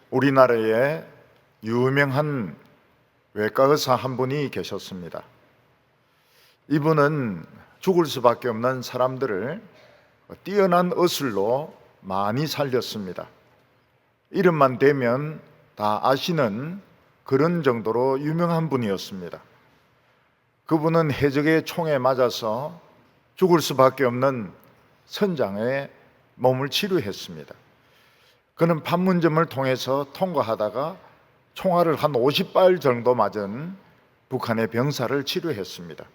우리나라에 유명한 외과 의사 한 분이 계셨습니다. 이분은 죽을 수밖에 없는 사람들을 뛰어난 의술로 많이 살렸습니다. 이름만 대면 다 아시는 그런 정도로 유명한 분이었습니다. 그분은 해적의 총에 맞아서 죽을 수밖에 없는 선장에 몸을 치료했습니다. 그는 판문점을 통해서 통과하다가 총알을 한 50발 정도 맞은 북한의 병사를 치료했습니다.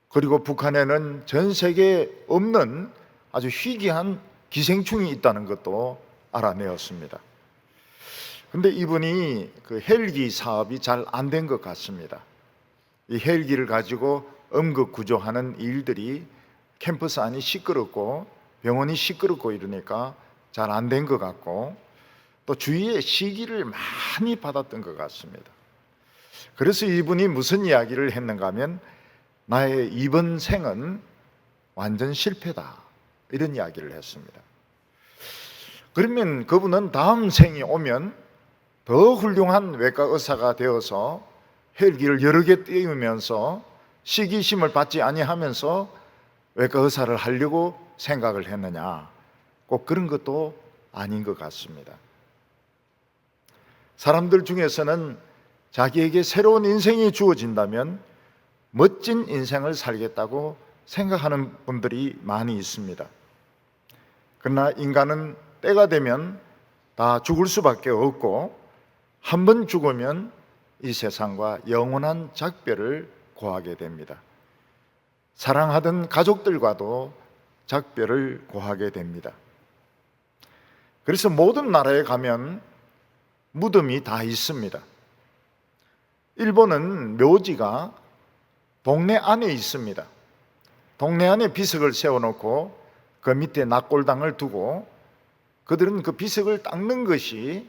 그리고 북한에는 전 세계에 없는 아주 희귀한 기생충이 있다는 것도 알아내었습니다. 그런데 이분이 그 헬기 사업이 잘 안 된 것 같습니다. 이 헬기를 가지고 응급 구조하는 일들이 캠퍼스 안이 시끄럽고 병원이 시끄럽고 이러니까 잘 안 된 것 같고, 또 주위에 시기를 많이 받았던 것 같습니다. 그래서 이분이 무슨 이야기를 했는가 하면, 나의 이번 생은 완전 실패다, 이런 이야기를 했습니다. 그러면 그분은 다음 생이 오면 더 훌륭한 외과 의사가 되어서 헬기를 여러 개 띄우면서 시기심을 받지 아니하면서 외과 의사를 하려고 생각을 했느냐? 꼭 그런 것도 아닌 것 같습니다. 사람들 중에서는 자기에게 새로운 인생이 주어진다면 멋진 인생을 살겠다고 생각하는 분들이 많이 있습니다. 그러나 인간은 때가 되면 다 죽을 수밖에 없고, 한 번 죽으면 이 세상과 영원한 작별을 고하게 됩니다. 사랑하던 가족들과도 작별을 고하게 됩니다. 그래서 모든 나라에 가면 무덤이 다 있습니다. 일본은 묘지가 동네 안에 있습니다. 동네 안에 비석을 세워놓고 그 밑에 낙골당을 두고 그들은 그 비석을 닦는 것이,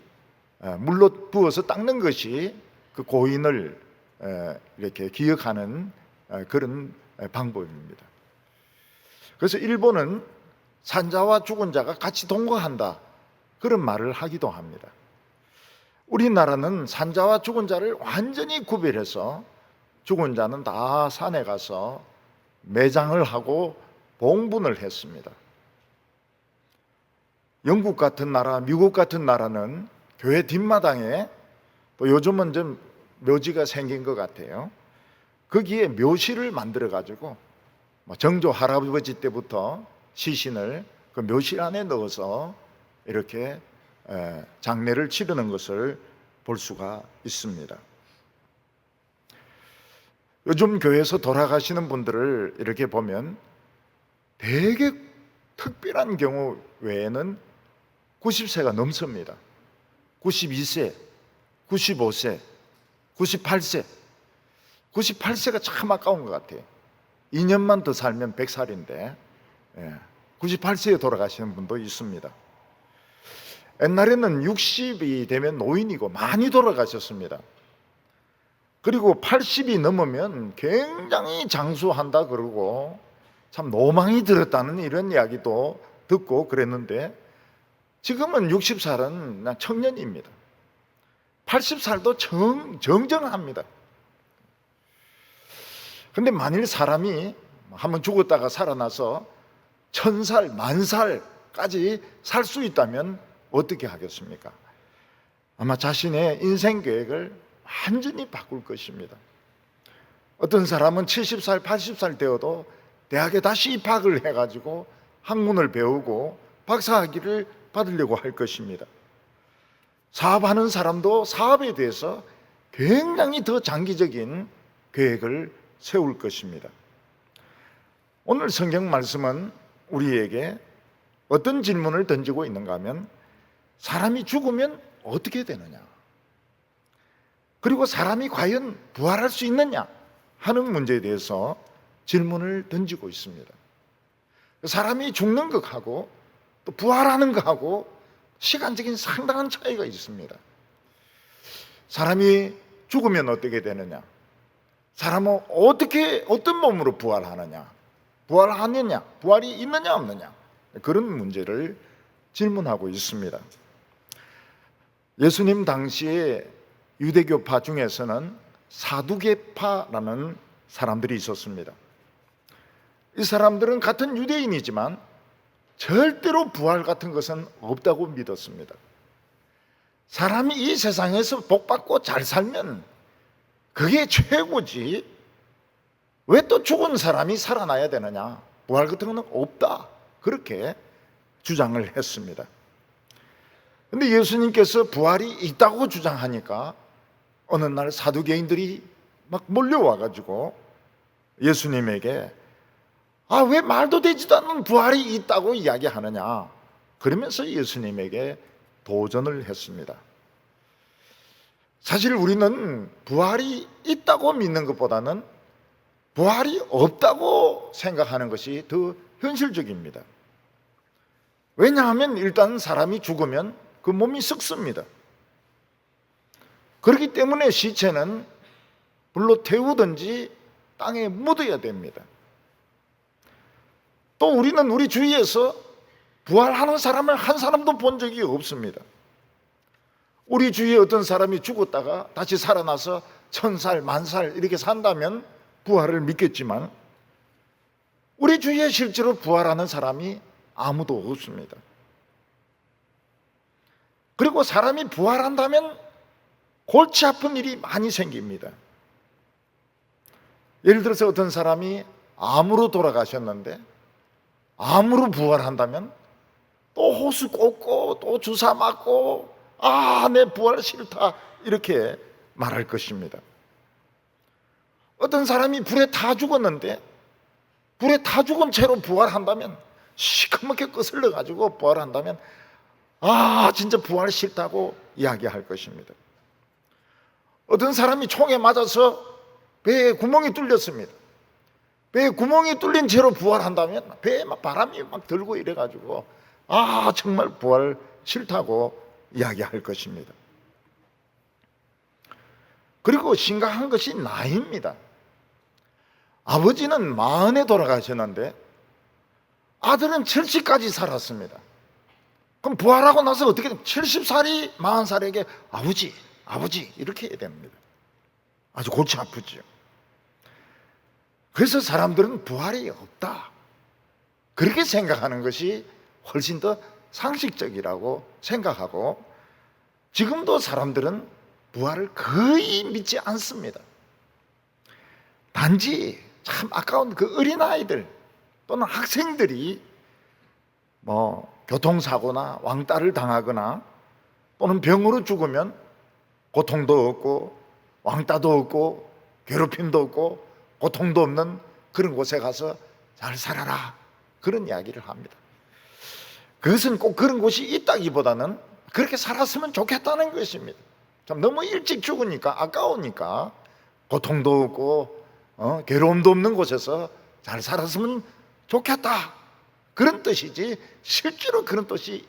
물로 부어서 닦는 것이 그 고인을 이렇게 기억하는 그런 방법입니다. 그래서 일본은 산자와 죽은 자가 같이 동거한다, 그런 말을 하기도 합니다. 우리나라는 산자와 죽은 자를 완전히 구별해서 죽은 자는 다 산에 가서 매장을 하고 봉분을 했습니다. 영국 같은 나라, 미국 같은 나라는 교회 뒷마당에, 또 요즘은 좀 묘지가 생긴 것 같아요. 거기에 묘실을 만들어 가지고 정조 할아버지 때부터 시신을 그 묘실 안에 넣어서 이렇게 장례를 치르는 것을 볼 수가 있습니다. 요즘 교회에서 돌아가시는 분들을 이렇게 보면 되게 특별한 경우 외에는 90세가 넘습니다. 92세, 95세, 98세. 98세가 참 아까운 것 같아요. 2년만 더 살면 100살인데 98세에 돌아가시는 분도 있습니다. 옛날에는 60이 되면 노인이고 많이 돌아가셨습니다. 그리고 80이 넘으면 굉장히 장수한다 그러고 참 로망이 들었다는 이런 이야기도 듣고 그랬는데, 지금은 60살은 그냥 청년입니다. 80살도 정정합니다. 근데 만일 사람이 한번 죽었다가 살아나서 1000살, 10,000살까지 살 수 있다면 어떻게 하겠습니까? 아마 자신의 인생 계획을 완전히 바꿀 것입니다. 어떤 사람은 70살, 80살 되어도 대학에 다시 입학을 해가지고 학문을 배우고 박사학위를 받으려고 할 것입니다. 사업하는 사람도 사업에 대해서 굉장히 더 장기적인 계획을 세울 것입니다. 오늘 성경 말씀은 우리에게 어떤 질문을 던지고 있는가 하면, 사람이 죽으면 어떻게 되느냐, 그리고 사람이 과연 부활할 수 있느냐 하는 문제에 대해서 질문을 던지고 있습니다. 사람이 죽는 것하고 또 부활하는 것하고 시간적인 상당한 차이가 있습니다. 사람이 죽으면 어떻게 되느냐, 사람은 어떤 몸으로 부활하느냐, 부활하느냐, 부활이 있느냐 없느냐, 그런 문제를 질문하고 있습니다. 예수님 당시에 유대교파 중에서는 사두개파라는 사람들이 있었습니다. 이 사람들은 같은 유대인이지만 절대로 부활 같은 것은 없다고 믿었습니다. 사람이 이 세상에서 복받고 잘 살면 그게 최고지, 왜 또 죽은 사람이 살아나야 되느냐, 부활 같은 건 없다, 그렇게 주장을 했습니다. 그런데 예수님께서 부활이 있다고 주장하니까 어느 날 사두개인들이 막 몰려와가지고 예수님에게 왜 말도 되지도 않는 부활이 있다고 이야기하느냐, 그러면서 예수님에게 도전을 했습니다. 사실 우리는 부활이 있다고 믿는 것보다는 부활이 없다고 생각하는 것이 더 현실적입니다. 왜냐하면 일단 사람이 죽으면 그 몸이 썩습니다. 그렇기 때문에 시체는 불로 태우든지 땅에 묻어야 됩니다. 또 우리는 우리 주위에서 부활하는 사람을 한 사람도 본 적이 없습니다. 우리 주위에 어떤 사람이 죽었다가 다시 살아나서 1000살, 10,000살 이렇게 산다면 부활을 믿겠지만 우리 주위에 실제로 부활하는 사람이 아무도 없습니다. 그리고 사람이 부활한다면 골치 아픈 일이 많이 생깁니다. 예를 들어서 어떤 사람이 암으로 돌아가셨는데 암으로 부활한다면 또 호수 꽂고 또 주사 맞고 내 부활 싫다 이렇게 말할 것입니다. 어떤 사람이 불에 타 죽었는데 불에 타 죽은 채로 부활한다면, 시커멓게 거슬러 가지고 부활한다면 진짜 부활 싫다고 이야기할 것입니다. 어떤 사람이 총에 맞아서 배에 구멍이 뚫렸습니다. 배에 구멍이 뚫린 채로 부활한다면 배에 막 바람이 막 들고 이래가지고 정말 부활 싫다고 이야기할 것입니다. 그리고 심각한 것이 나이입니다. 아버지는 40에 돌아가셨는데 아들은 70까지 살았습니다. 그럼 부활하고 나서 어떻게 70살이 40살에게 아버지 이렇게 해야 됩니다. 아주 골치 아프죠. 그래서 사람들은 부활이 없다, 그렇게 생각하는 것이 훨씬 더 상식적이라고 생각하고, 지금도 사람들은 부활을 거의 믿지 않습니다. 단지 참 아까운 그 어린아이들 또는 학생들이 교통사고나 왕따를 당하거나 또는 병으로 죽으면 고통도 없고 왕따도 없고 괴롭힘도 없고 고통도 없는 그런 곳에 가서 잘 살아라, 그런 이야기를 합니다. 그것은 꼭 그런 곳이 있다기보다는 그렇게 살았으면 좋겠다는 것입니다. 참 너무 일찍 죽으니까 아까우니까 고통도 없고 괴로움도 없는 곳에서 잘 살았으면 좋겠다, 그런 뜻이지 실제로 그런 곳이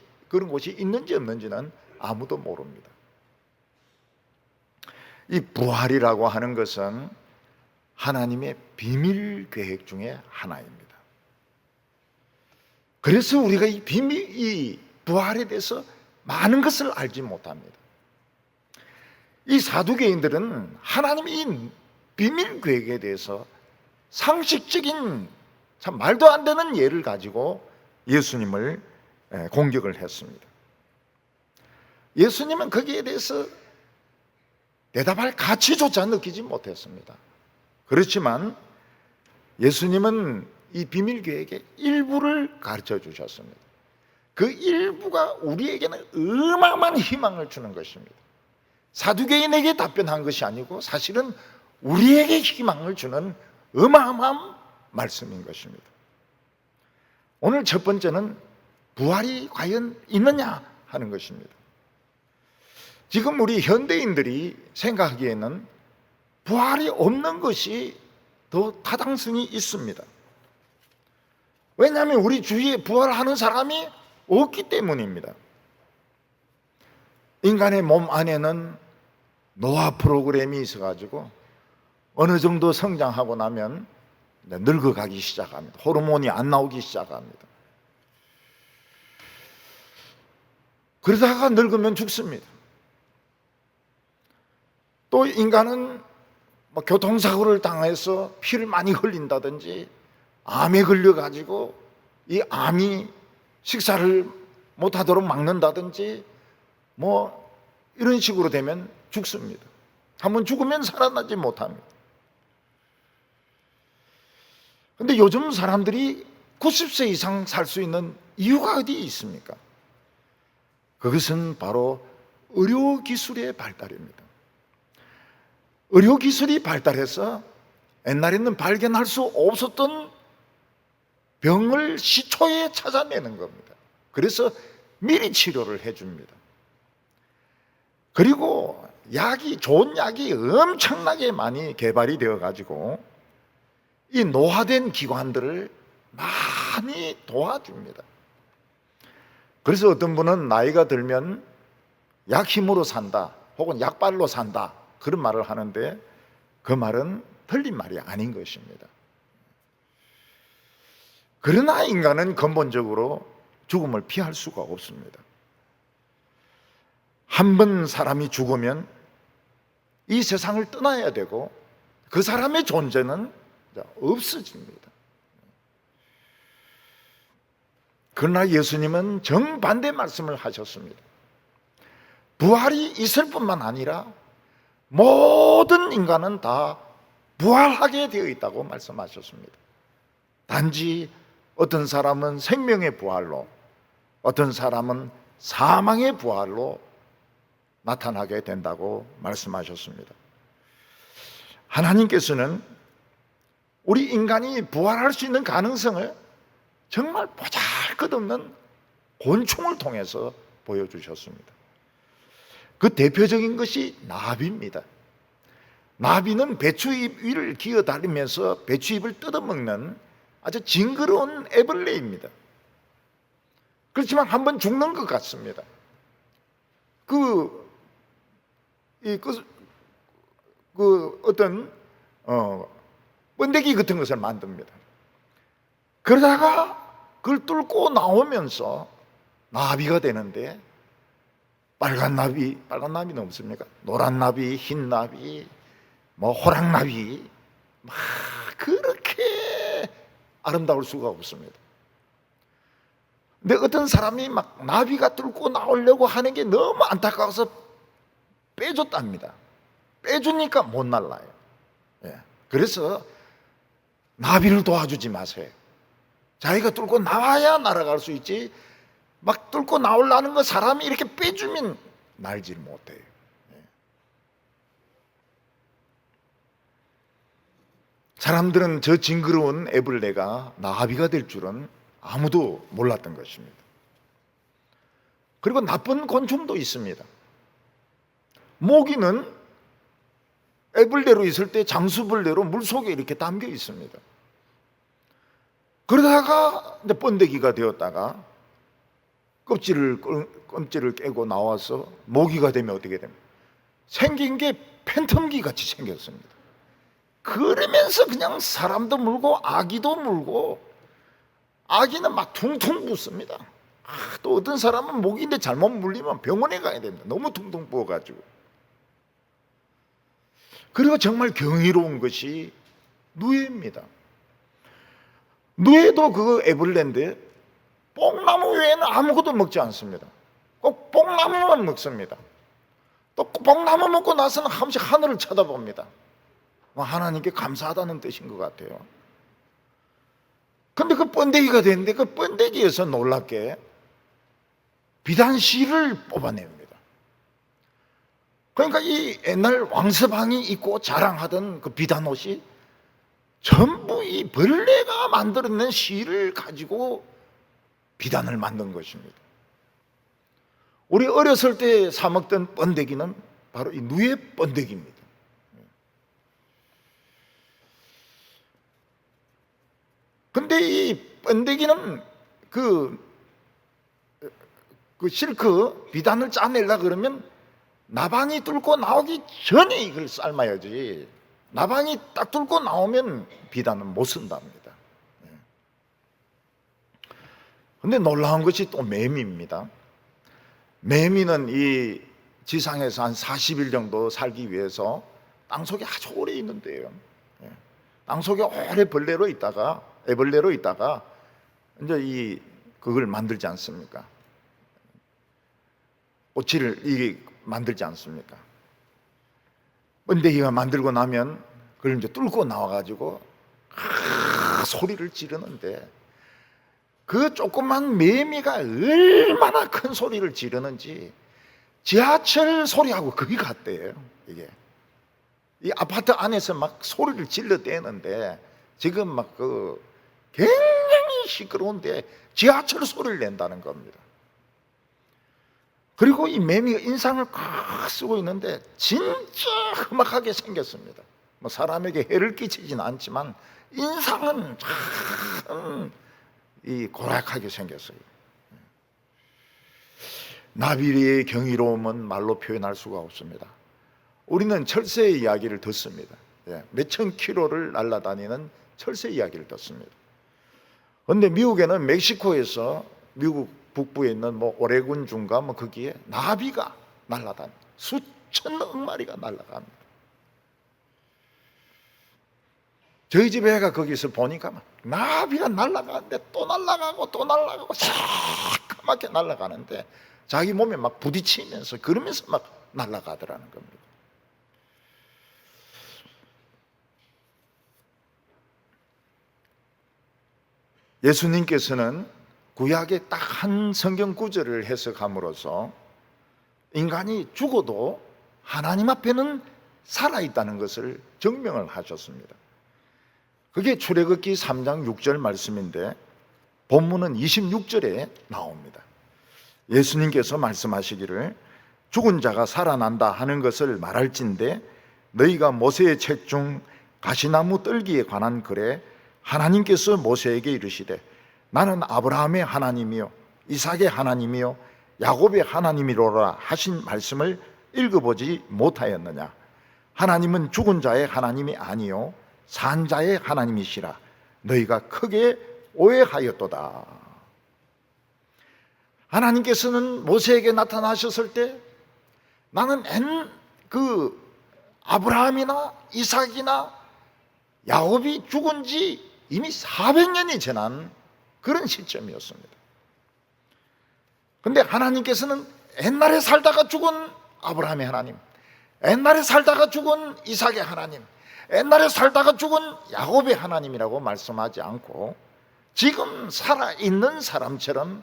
있는지 없는지는 아무도 모릅니다. 이 부활이라고 하는 것은 하나님의 비밀 계획 중에 하나입니다. 그래서 우리가 이 부활에 대해서 많은 것을 알지 못합니다. 이 사두개인들은 하나님의 이 비밀 계획에 대해서 상식적인 참 말도 안 되는 예를 가지고 예수님을 공격을 했습니다. 예수님은 거기에 대해서 대답할 가치조차 느끼지 못했습니다. 그렇지만 예수님은 이 비밀 계획의 일부를 가르쳐 주셨습니다. 그 일부가 우리에게는 어마어마한 희망을 주는 것입니다. 사두개인에게 답변한 것이 아니고 사실은 우리에게 희망을 주는 어마어마한 말씀인 것입니다. 오늘 첫 번째는 부활이 과연 있느냐 하는 것입니다. 지금 우리 현대인들이 생각하기에는 부활이 없는 것이 더 타당성이 있습니다. 왜냐하면 우리 주위에 부활하는 사람이 없기 때문입니다. 인간의 몸 안에는 노화 프로그램이 있어가지고 어느 정도 성장하고 나면 늙어가기 시작합니다. 호르몬이 안 나오기 시작합니다. 그러다가 늙으면 죽습니다. 또 인간은 뭐 교통사고를 당해서 피를 많이 흘린다든지 암에 걸려가지고 이 암이 식사를 못하도록 막는다든지 뭐 이런 식으로 되면 죽습니다. 한번 죽으면 살아나지 못합니다. 근데 요즘 사람들이 90세 이상 살 수 있는 이유가 어디 있습니까? 그것은 바로 의료기술의 발달입니다. 의료기술이 발달해서 옛날에는 발견할 수 없었던 병을 시초에 찾아내는 겁니다. 그래서 미리 치료를 해줍니다. 그리고 좋은 약이 엄청나게 많이 개발이 되어 가지고 이 노화된 기관들을 많이 도와줍니다. 그래서 어떤 분은 나이가 들면 약 힘으로 산다 혹은 약발로 산다 그런 말을 하는데 그 말은 틀린 말이 아닌 것입니다. 그러나 인간은 근본적으로 죽음을 피할 수가 없습니다. 한 번 사람이 죽으면 이 세상을 떠나야 되고 그 사람의 존재는 없어집니다. 그러나 예수님은 정반대 말씀을 하셨습니다. 부활이 있을 뿐만 아니라 모든 인간은 다 부활하게 되어 있다고 말씀하셨습니다. 단지 어떤 사람은 생명의 부활로, 어떤 사람은 사망의 부활로 나타나게 된다고 말씀하셨습니다. 하나님께서는 우리 인간이 부활할 수 있는 가능성을 정말 보잘것없는 곤충을 통해서 보여주셨습니다. 그 대표적인 것이 나비입니다. 나비는 배추잎 위를 기어다니면서 배추잎을 뜯어먹는 아주 징그러운 애벌레입니다. 그렇지만 한번 죽는 것 같습니다. 어떤 번데기 같은 것을 만듭니다. 그러다가 그걸 뚫고 나오면서 나비가 되는데 빨간 나비는 없습니까? 노란 나비, 흰 나비, 뭐 호랑나비 막 그렇게 아름다울 수가 없습니다. 근데 어떤 사람이 막 나비가 뚫고 나오려고 하는 게 너무 안타까워서 빼줬답니다. 빼주니까 못 날라요. 그래서 나비를 도와주지 마세요. 자기가 뚫고 나와야 날아갈 수 있지 막 뚫고 나오려는 거 사람이 이렇게 빼주면 날질 못해요. 사람들은 저 징그러운 애벌레가 나비가 될 줄은 아무도 몰랐던 것입니다. 그리고 나쁜 곤충도 있습니다. 모기는 애벌레로 있을 때 장수벌레로 물속에 이렇게 담겨 있습니다. 그러다가 이제 번데기가 되었다가 껍질을 깨고 나와서 모기가 되면 어떻게 됩니까? 생긴 게 팬텀기 같이 생겼습니다. 그러면서 그냥 사람도 물고 아기도 물고 아기는 막 퉁퉁 붓습니다. 또 어떤 사람은 모기인데 잘못 물리면 병원에 가야 됩니다. 너무 퉁퉁 부어가지고. 그리고 정말 경이로운 것이 누에입니다. 누에도 그 애벌레인데 뽕나무 외에는 아무것도 먹지 않습니다. 꼭 뽕나무만 먹습니다. 또 뽕나무 먹고 나서는 한 번씩 하늘을 쳐다봅니다. 하나님께 감사하다는 뜻인 것 같아요. 근데 그 번데기가 됐는데 그 번데기에서 놀랍게 비단실을 뽑아냅니다. 그러니까 이 옛날 왕서방이 입고 자랑하던 그 비단옷이 전부 이 벌레가 만들어낸 실을 가지고 비단을 만든 것입니다. 우리 어렸을 때 사 먹던 번데기는 바로 이 누에 번데기입니다. 근데 이 번데기는 그 실크 비단을 짜내려고 그러면 나방이 뚫고 나오기 전에 이걸 삶아야지. 나방이 딱 뚫고 나오면 비단은 못 쓴답니다. 근데 놀라운 것이 또 매미입니다. 매미는 이 지상에서 한 40일 정도 살기 위해서 땅속에 아주 오래 있는데요. 땅속에 오래 애벌레로 있다가 이제 그걸 만들지 않습니까? 꼬치를 만들지 않습니까? 번데기가 만들고 나면 그걸 이제 뚫고 나와가지고 소리를 지르는데, 그 조그만 매미가 얼마나 큰 소리를 지르는지 지하철 소리하고 거의 같대요. 이게 이 아파트 안에서 막 소리를 질러대는데 지금 막 굉장히 시끄러운데 지하철 소리를 낸다는 겁니다. 그리고 이 매미가 인상을 꽉 쓰고 있는데 진짜 험악하게 생겼습니다. 뭐 사람에게 해를 끼치진 않지만 인상은 참 고락하게 생겼어요. 나비의 경이로움은 말로 표현할 수가 없습니다. 우리는 철새의 이야기를 듣습니다. 몇천 킬로를 날아다니는 철새 이야기를 듣습니다. 그런데 미국에는 멕시코에서 미국 북부에 있는 오레곤 중가 거기에 나비가 날아다닙니다. 수천억 마리가 날아갑니다. 저희 집 애가 거기서 보니까 막 나비가 날아가는데 또 날아가고 또 날아가고 새까맣게 날아가는데 자기 몸에 막 부딪히면서 그러면서 막 날아가더라는 겁니다. 예수님께서는 구약의 딱 한 성경 구절을 해석함으로써 인간이 죽어도 하나님 앞에는 살아있다는 것을 증명을 하셨습니다. 그게 출애굽기 3장 6절 말씀인데 본문은 26절에 나옵니다. 예수님께서 말씀하시기를 죽은 자가 살아난다 하는 것을 말할진대 너희가 모세의 책 중 가시나무 떨기에 관한 글에 하나님께서 모세에게 이르시되 나는 아브라함의 하나님이요 이삭의 하나님이요 야곱의 하나님이로라 하신 말씀을 읽어보지 못하였느냐. 하나님은 죽은 자의 하나님이 아니요 산 자의 하나님이시라 너희가 크게 오해하였도다. 하나님께서는 모세에게 나타나셨을 때 나는 아브라함이나 이삭이나 야곱이 죽은 지 이미 400년이 지난 그런 시점이었습니다. 그런데 하나님께서는 옛날에 살다가 죽은 아브라함의 하나님, 옛날에 살다가 죽은 이삭의 하나님, 옛날에 살다가 죽은 야곱의 하나님이라고 말씀하지 않고 지금 살아있는 사람처럼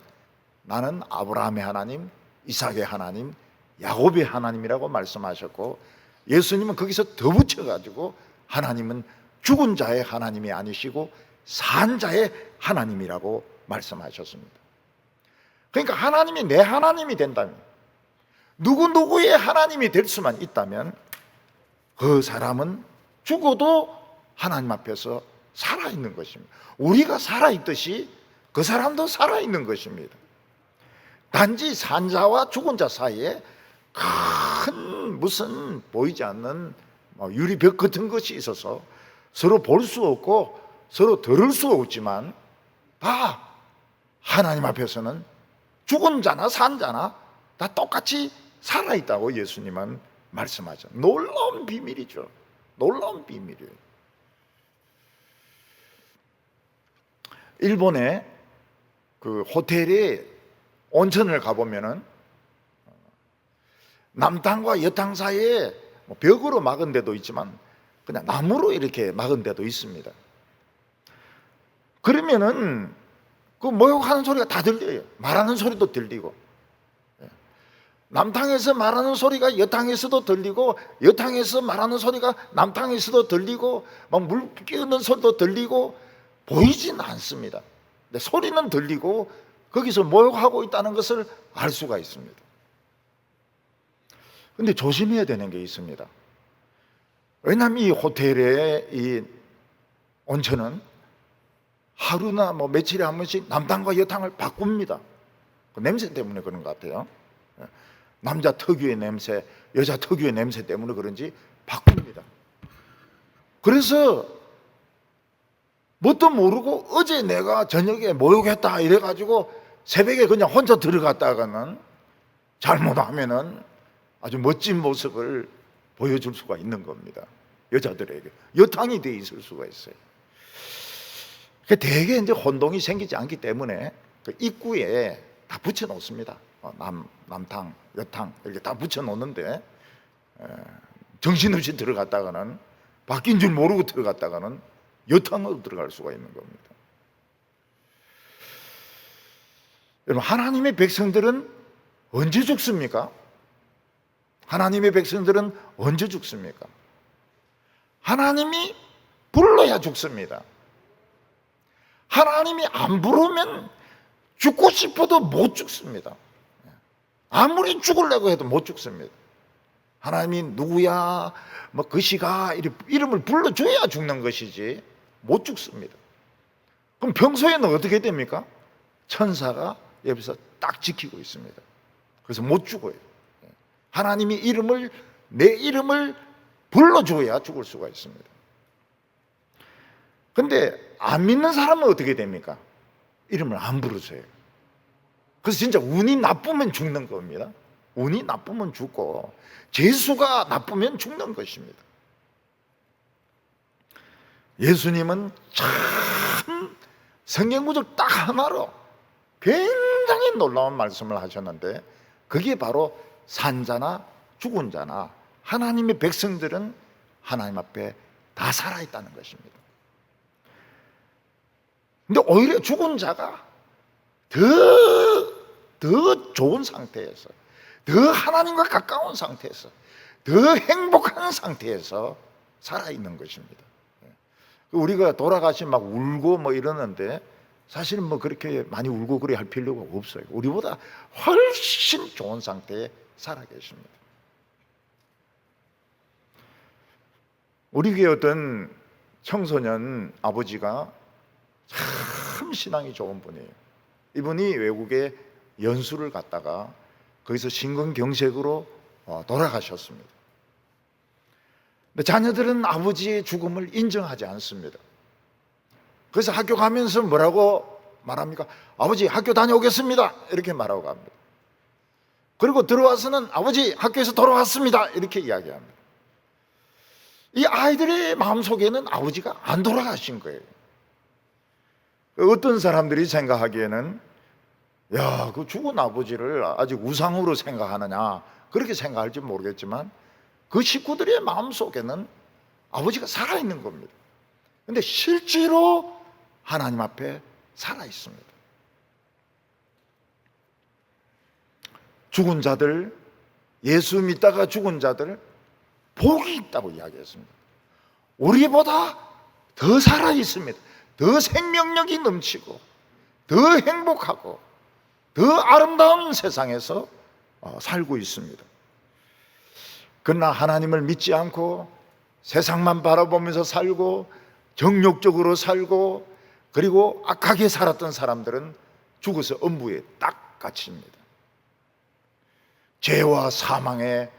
나는 아브라함의 하나님, 이삭의 하나님, 야곱의 하나님이라고 말씀하셨고 예수님은 거기서 더 붙여가지고 하나님은 죽은 자의 하나님이 아니시고 산 자의 하나님이라고 말씀하셨습니다. 그러니까 하나님이 내 하나님이 된다면, 누구의 하나님이 될 수만 있다면 그 사람은 죽어도 하나님 앞에서 살아있는 것입니다. 우리가 살아있듯이 그 사람도 살아있는 것입니다. 단지 산자와 죽은 자 사이에 큰 무슨 보이지 않는 유리벽 같은 것이 있어서 서로 볼 수 없고 서로 들을 수 없지만 다 하나님 앞에서는 죽은 자나 산 자나 다 똑같이 살아있다고 예수님은 말씀하죠. 놀라운 비밀이죠. 놀라운 비밀이에요. 일본의 그 호텔에 온천을 가보면은 남탕과 여탕 사이에 벽으로 막은 데도 있지만 그냥 나무로 이렇게 막은 데도 있습니다. 그러면은 그 목욕하는 소리가 다 들려요. 말하는 소리도 들리고, 남탕에서 말하는 소리가 여탕에서도 들리고, 여탕에서 말하는 소리가 남탕에서도 들리고, 막 물 끼얹는 소리도 들리고, 보이진 않습니다. 근데 소리는 들리고 거기서 목욕하고 있다는 것을 알 수가 있습니다. 근데 조심해야 되는 게 있습니다. 왜냐하면 이 호텔의 이 온천은 하루나 며칠에 한 번씩 남탕과 여탕을 바꿉니다. 그 냄새 때문에 그런 것 같아요. 남자 특유의 냄새, 여자 특유의 냄새 때문에 그런지 바꿉니다. 그래서 뭣도 모르고 어제 내가 저녁에 목욕했다 이래가지고 새벽에 그냥 혼자 들어갔다가는 잘못하면은 아주 멋진 모습을 보여줄 수가 있는 겁니다. 여자들에게 여탕이 돼 있을 수가 있어요. 대개 이제 혼동이 생기지 않기 때문에 그 입구에 다 붙여 놓습니다. 남탕, 여탕 이렇게 다 붙여 놓는데 정신없이 들어갔다가는 바뀐 줄 모르고 들어갔다가는 여탕으로 들어갈 수가 있는 겁니다. 여러분, 하나님의 백성들은 언제 죽습니까? 하나님의 백성들은 언제 죽습니까? 하나님이 불러야 죽습니다. 하나님이 안 부르면 죽고 싶어도 못 죽습니다. 아무리 죽으려고 해도 못 죽습니다. 하나님이 누구야, 뭐 그시가 이름을 불러줘야 죽는 것이지 못 죽습니다. 그럼 평소에는 어떻게 됩니까? 천사가 옆에서 딱 지키고 있습니다. 그래서 못 죽어요. 하나님이 내 이름을 불러줘야 죽을 수가 있습니다. 근데 안 믿는 사람은 어떻게 됩니까? 이름을 안 부르세요. 그래서 진짜 운이 나쁘면 죽는 겁니다. 운이 나쁘면 죽고 재수가 나쁘면 죽는 것입니다. 예수님은 참 성경 구절 딱 하나로 굉장히 놀라운 말씀을 하셨는데, 그게 바로 산자나 죽은 자나 하나님의 백성들은 하나님 앞에 다 살아있다는 것입니다. 근데 오히려 죽은 자가 더 좋은 상태에서, 더 하나님과 가까운 상태에서, 더 행복한 상태에서 살아있는 것입니다. 우리가 돌아가시면 막 울고 뭐 이러는데 사실은 뭐 그렇게 많이 울고 그래 할 필요가 없어요. 우리보다 훨씬 좋은 상태에 살아 계십니다. 우리 교회 어떤 청소년 아버지가 참 신앙이 좋은 분이에요. 이분이 외국에 연수를 갔다가 거기서 심근경색으로 돌아가셨습니다. 근데 자녀들은 아버지의 죽음을 인정하지 않습니다. 그래서 학교 가면서 뭐라고 말합니까? 아버지 학교 다녀오겠습니다 이렇게 말하고 갑니다. 그리고 들어와서는 아버지 학교에서 돌아왔습니다 이렇게 이야기합니다. 이 아이들의 마음속에는 아버지가 안 돌아가신 거예요. 어떤 사람들이 생각하기에는 야, 그 죽은 아버지를 아직 우상으로 생각하느냐 그렇게 생각할지 모르겠지만 그 식구들의 마음속에는 아버지가 살아있는 겁니다. 그런데 실제로 하나님 앞에 살아있습니다. 죽은 자들, 예수 믿다가 죽은 자들 복이 있다고 이야기했습니다. 우리보다 더 살아있습니다. 더 생명력이 넘치고 더 행복하고 더 아름다운 세상에서 살고 있습니다. 그러나 하나님을 믿지 않고 세상만 바라보면서 살고 정욕적으로 살고 그리고 악하게 살았던 사람들은 죽어서 엄부에 딱 갇힙니다. 죄와 사망의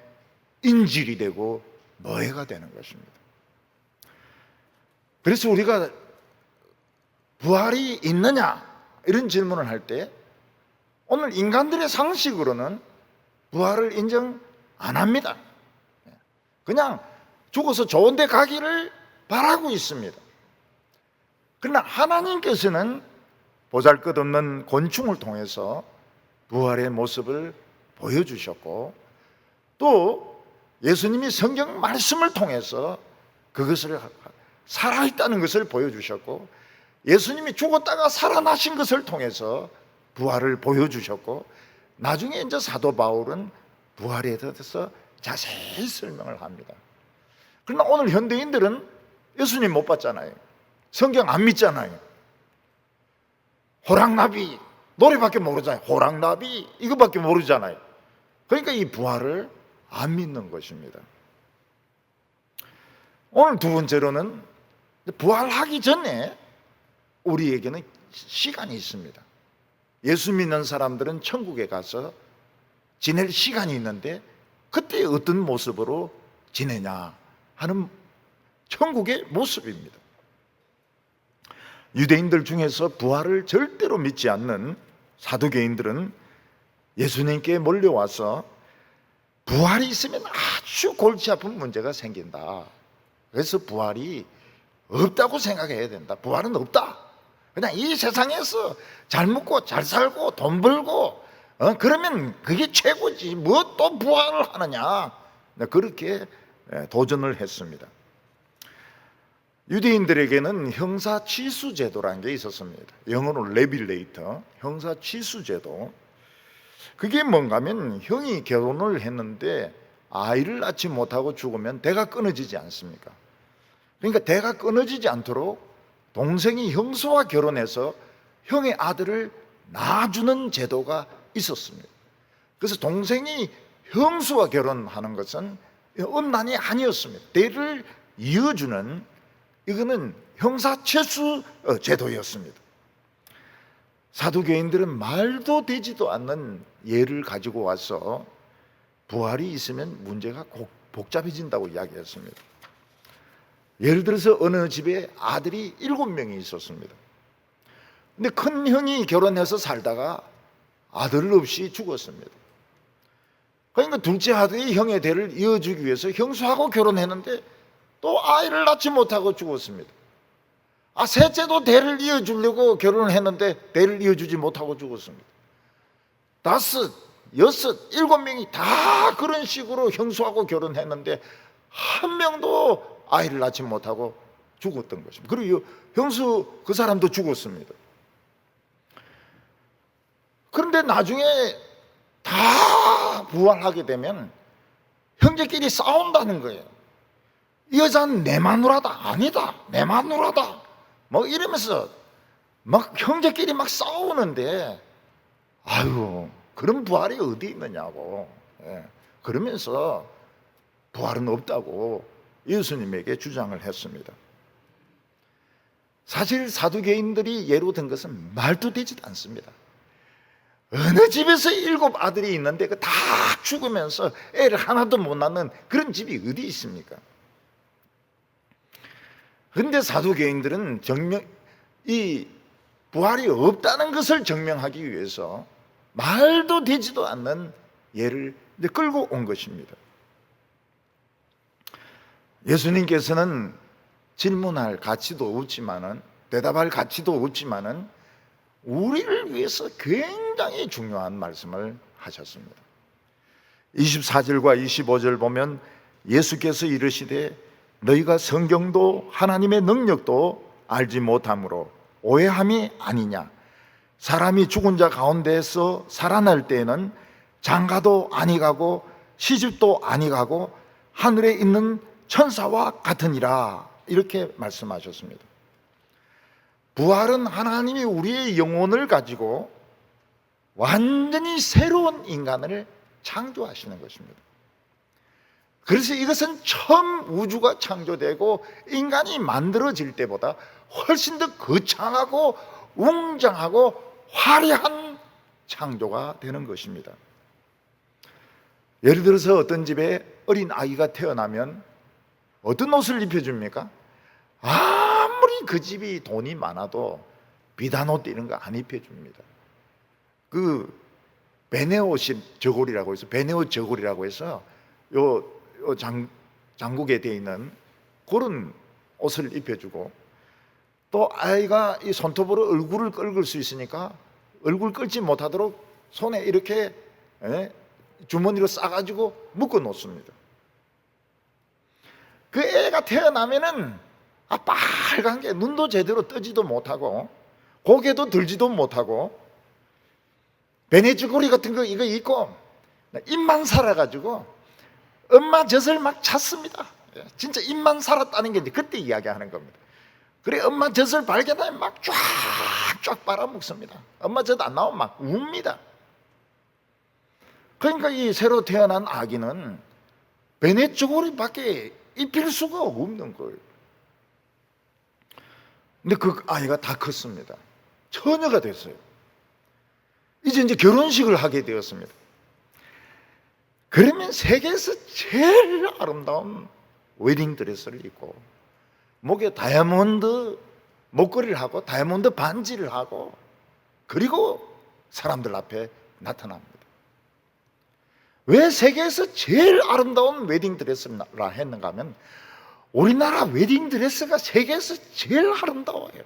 인질이 되고 노예가 되는 것입니다. 그래서 우리가 부활이 있느냐 이런 질문을 할 때 오늘 인간들의 상식으로는 부활을 인정 안 합니다. 그냥 죽어서 좋은 데 가기를 바라고 있습니다. 그러나 하나님께서는 보잘것없는 곤충을 통해서 부활의 모습을 보여주셨고 또 예수님이 성경 말씀을 통해서 그것을 살아있다는 것을 보여주셨고 예수님이 죽었다가 살아나신 것을 통해서 부활을 보여주셨고 나중에 이제 사도 바울은 부활에 대해서 자세히 설명을 합니다. 그러나 오늘 현대인들은 예수님 못 봤잖아요. 성경 안 믿잖아요. 호랑나비 노래밖에 모르잖아요. 호랑나비 이거밖에 모르잖아요. 그러니까 이 부활을 안 믿는 것입니다. 오늘 두 번째로는 부활하기 전에 우리에게는 시간이 있습니다. 예수 믿는 사람들은 천국에 가서 지낼 시간이 있는데 그때 어떤 모습으로 지내냐 하는 천국의 모습입니다. 유대인들 중에서 부활을 절대로 믿지 않는 사두개인들은 예수님께 몰려와서 부활이 있으면 아주 골치 아픈 문제가 생긴다. 그래서 부활이 없다고 생각해야 된다. 부활은 없다. 그냥 이 세상에서 잘 먹고 잘 살고 돈 벌고 그러면 그게 최고지. 뭐 또 부활을 하느냐. 그렇게 도전을 했습니다. 유대인들에게는 형사 취수 제도라는 게 있었습니다. 영어로 레빌레이터, 형사 취수 제도. 그게 뭔가 하면 형이 결혼을 했는데 아이를 낳지 못하고 죽으면 대가 끊어지지 않습니까? 그러니까 대가 끊어지지 않도록 동생이 형수와 결혼해서 형의 아들을 낳아주는 제도가 있었습니다. 그래서 동생이 형수와 결혼하는 것은 음란이 아니었습니다. 대를 이어주는, 이거는 형사최수 제도였습니다. 사두개인들은 말도 되지도 않는 예를 가지고 와서 부활이 있으면 문제가 복잡해진다고 이야기했습니다. 예를 들어서 어느 집에 아들이 7명이 있었습니다. 근데 큰 형이 결혼해서 살다가 아들 없이 죽었습니다. 그러니까 둘째 아들이 형의 대를 이어주기 위해서 형수하고 결혼했는데 또 아이를 낳지 못하고 죽었습니다. 셋째도 대를 이어주려고 결혼을 했는데 대를 이어주지 못하고 죽었습니다. 5, 6, 7명이 다 그런 식으로 형수하고 결혼했는데 한 명도 아이를 낳지 못하고 죽었던 것입니다. 그리고 형수 그 사람도 죽었습니다. 그런데 나중에 다 부활하게 되면 형제끼리 싸운다는 거예요. 이 여자는 내 마누라다, 아니다, 내 마누라다, 뭐 이러면서 막 형제끼리 막 싸우는데, 아유, 그런 부활이 어디 있느냐고, 그러면서 부활은 없다고 예수님에게 주장을 했습니다. 사실 사두개인들이 예로 든 것은 말도 되지도 않습니다. 어느 집에서 7 아들이 있는데 그 다 죽으면서 애를 하나도 못 낳는 그런 집이 어디 있습니까? 그런데 사두개인들은 이 부활이 없다는 것을 증명하기 위해서 말도 되지도 않는 예를 끌고 온 것입니다. 예수님께서는 질문할 가치도 없지만은, 대답할 가치도 없지만은 우리를 위해서 굉장히 중요한 말씀을 하셨습니다. 24절과 25절 보면 예수께서 이르시되 너희가 성경도 하나님의 능력도 알지 못함으로 오해함이 아니냐. 사람이 죽은 자 가운데서 살아날 때에는 장가도 아니 가고 시집도 아니 가고 하늘에 있는 천사와 같으니라. 이렇게 말씀하셨습니다. 부활은 하나님이 우리의 영혼을 가지고 완전히 새로운 인간을 창조하시는 것입니다. 그래서 이것은 처음 우주가 창조되고 인간이 만들어질 때보다 훨씬 더 거창하고 웅장하고 화려한 창조가 되는 것입니다. 예를 들어서 어떤 집에 어린 아이가 태어나면 어떤 옷을 입혀줍니까? 아무리 그 집이 돈이 많아도 비단 옷 이런 거 안 입혀줍니다. 그 베네오 저고리라고 해서, 베네오 저고리라고 해서 요 장국에 되어 있는 그런 옷을 입혀주고, 또 아이가 이 손톱으로 얼굴을 긁을 수 있으니까 얼굴 긁지 못하도록 손에 이렇게 주머니로 싸가지고 묶어 놓습니다. 그 애가 태어나면은 빨간 게 눈도 제대로 뜨지도 못하고 고개도 들지도 못하고 베네주고리 같은 거 이거 입고 입만 살아가지고 엄마 젖을 막 찼습니다. 진짜 입만 살았다는 게 이제 그때 이야기하는 겁니다. 그래 엄마 젖을 발견하면 막 쫙쫙 빨아먹습니다. 엄마 젖 안 나오면 막 웁니다. 그러니까 이 새로 태어난 아기는 베네주고리밖에 입힐 수가 없는 거예요. 근데 그 아이가 다 컸습니다. 처녀가 됐어요. 이제 결혼식을 하게 되었습니다. 그러면 세계에서 제일 아름다운 웨딩드레스를 입고 목에 다이아몬드 목걸이를 하고 다이아몬드 반지를 하고 그리고 사람들 앞에 나타납니다. 왜 세계에서 제일 아름다운 웨딩드레스라 했는가 하면 우리나라 웨딩드레스가 세계에서 제일 아름다워요.